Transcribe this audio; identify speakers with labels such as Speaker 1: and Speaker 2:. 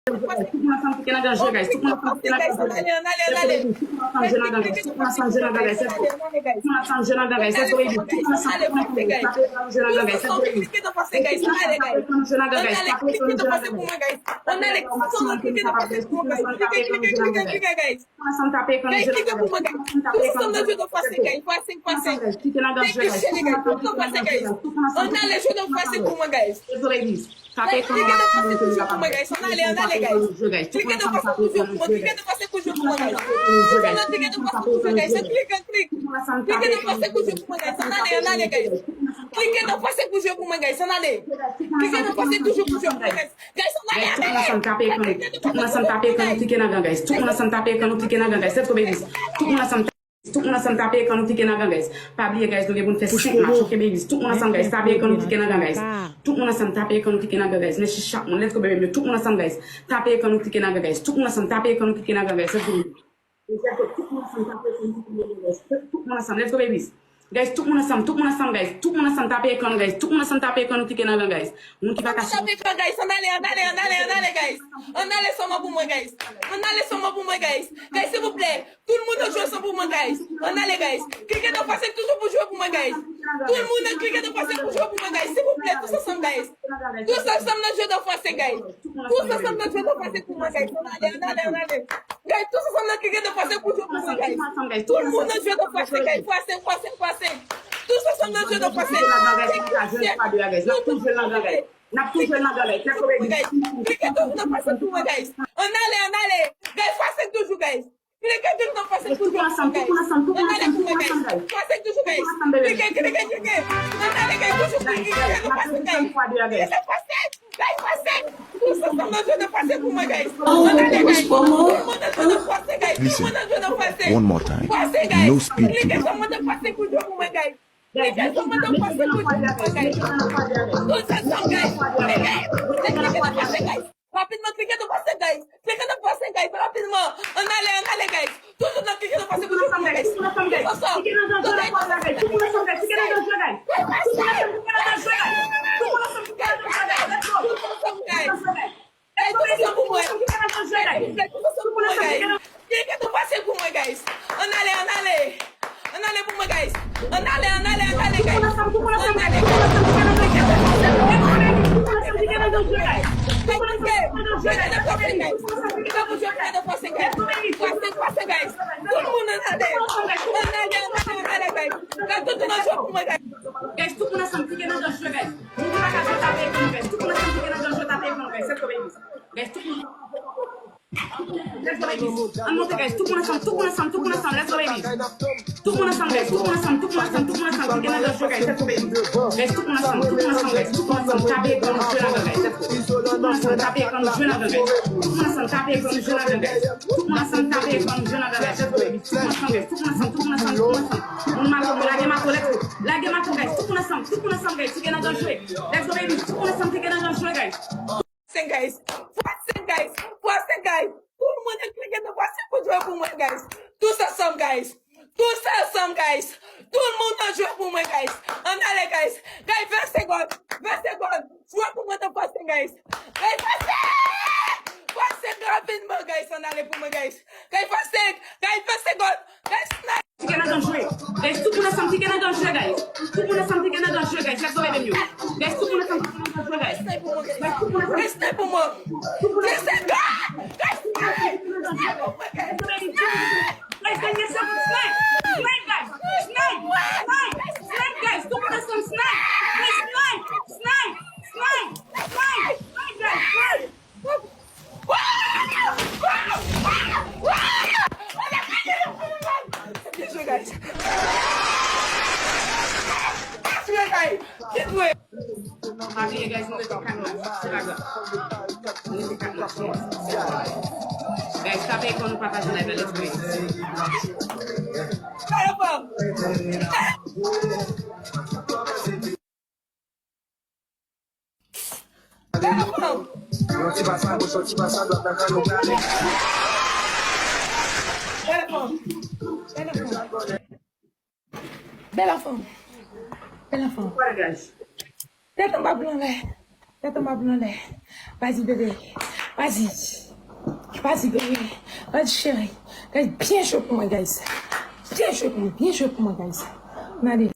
Speaker 1: Tout le monde ensemble qui est dans le guys. Tout le monde ensemble qui est dans le guys. Tout le monde ensemble dans le guys. Tout le monde ensemble dans le guys. Tout le monde ensemble dans le guys. Tout le monde ensemble dans le guys. Tapez comme tout le monde ensemble taper quand nous cliquons dans guys. Pas oublier guys, nous devons faire 5 matchs, OK baby. Tout le monde ensemble guys, taper quand nous cliquons dans guys. Tout le monde ensemble taper quand nous cliquons dans guys. Mais chaque monde, let's go baby. Tout le monde ensemble guys, taper quand nous cliquons dans guys. Tout le monde ensemble taper quand nous cliquons dans guys. Tout le monde ensemble taper quand nous cliquons dans guys. Tout le monde ensemble, let's go baby. Guys, tout le monde ensemble guys. Tout le monde ensemble taper quand guys. Tout le monde ensemble taper quand nous cliquons dans guys. On qui va casser.
Speaker 2: Taper quand guys, on allez guys. On allez sur moi pour moi guys. On allez sur moi pour moi guys. Guys, s'il vous plaît. Tout le monde joue ensemble pour moi guys. On allez guys. Cliquez dans passer toujours pour jouer pour moi guys. Tout le monde cliquez dans passer pour jouer pour moi guys. S'il vous plaît, tous ensemble guys. Tous ensemble dans jeu de français guys. Tous ensemble dans jeu de français pour moi guys. On allez. Guys, tous ensemble dans cliquez dans passer pour jouer pour moi guys. Tout le monde dans jeu de français guys. Passez. Tous ensemble dans jeu de français.
Speaker 1: N'a plus joué dans guys.
Speaker 2: Cliquez dans passer pour moi guys. On allez. Guys, passez toujours guys. Cliquez dans passer pour jouer ensemble. Passez toujours guys. Cliquez. On allez guys, toujours guys. Passez. Tous ensemble dans jeu de passer pour moi guys. On allez guys. Tout le monde dans jeu de passer guys.
Speaker 3: Listen, one more time. No speed to
Speaker 2: Cliquez
Speaker 3: it.
Speaker 2: sur moi de passer pour jouer pour moi guys. Cliquez sur moi de passer pour jouer pour moi guys. Tous ensemble guys. Cliquez dans passer guys. Rapidement, cliquez dans passer guys. Cliquez dans passer guys. Rapidement. On allez guys. Toujours dans cliquez dans passer pour jouer pour moi guys. Ensemble.
Speaker 1: Guys, tout le monde ensemble cliquez dans le jeu, guys. Nous ne pouvons pas taper avec nous, guys. Tout le monde ensemble cliquez dans le jeu, taper avec nous, guys. C'est trop bien. Guys, tout le monde. Let's go, baby. On monte, guys. Tout le monde ensemble. Let's go, baby. Tout le monde ensemble, guys. Tout le monde ensemble. Cliquez dans le jeu, guys. C'est trop bien. Guys, tout le monde ensemble, guys. Tout le monde ensemble, taper avec nous, jeu là, guys. C'est trop. Tout le monde ensemble, taper avec nous, jeu là, guys. Tout le monde ensemble, taper avec nous, jeu là, guys. Tout le monde ensemble, taper avec nous, jeu là, guys. C'est trop, baby. Tout le monde ensemble, guys. Tout le monde ensemble. On marque, la game à collecte. La game à collecte. Tout le monde ensemble, guys. Cliquez dans le jeu. Let's go, baby. Tout le monde ensemble, cliquez dans le jeu, guys.
Speaker 2: Passez guys. Tout le monde est cliqué dans passer pour jouer pour moi guys. Tous ensemble guys. Tout le monde a joué pour moi guys. On allez guys. Guys, 20 secondes. Jouez pour moi dans passer guys. Guys, passez rapidement guys. On allez pour moi guys. Guys, 20 secondes. Guys, snipe.
Speaker 1: Cliquez dans le jeu. Guys, tout le monde ensemble, cliquez dans le jeu, guys. Tout le monde ensemble, cliquez dans le jeu, guys. Let's go, baby. Guys, tout le monde ensemble, cliquez dans le jeu, guys.
Speaker 2: Snipe pour moi guys. Snipe pour moi. Guys, snipe pour moi guys.
Speaker 1: Guys, can you stop with snipe? Snipe, guys. Snipe, guys. Tout le monde ensemble, snipe. Snipe, guys. Guys, tapez quand nous partageons la belle let's
Speaker 2: Belle enfant.
Speaker 1: Voilà, guys.
Speaker 2: Tête en bas blanc là. Vas-y bébé. Vas-y. Vas-y, bébé. Vas-y, chérie. Guys, bien joué pour moi, guys. Bien joué pour moi, guys. On allez.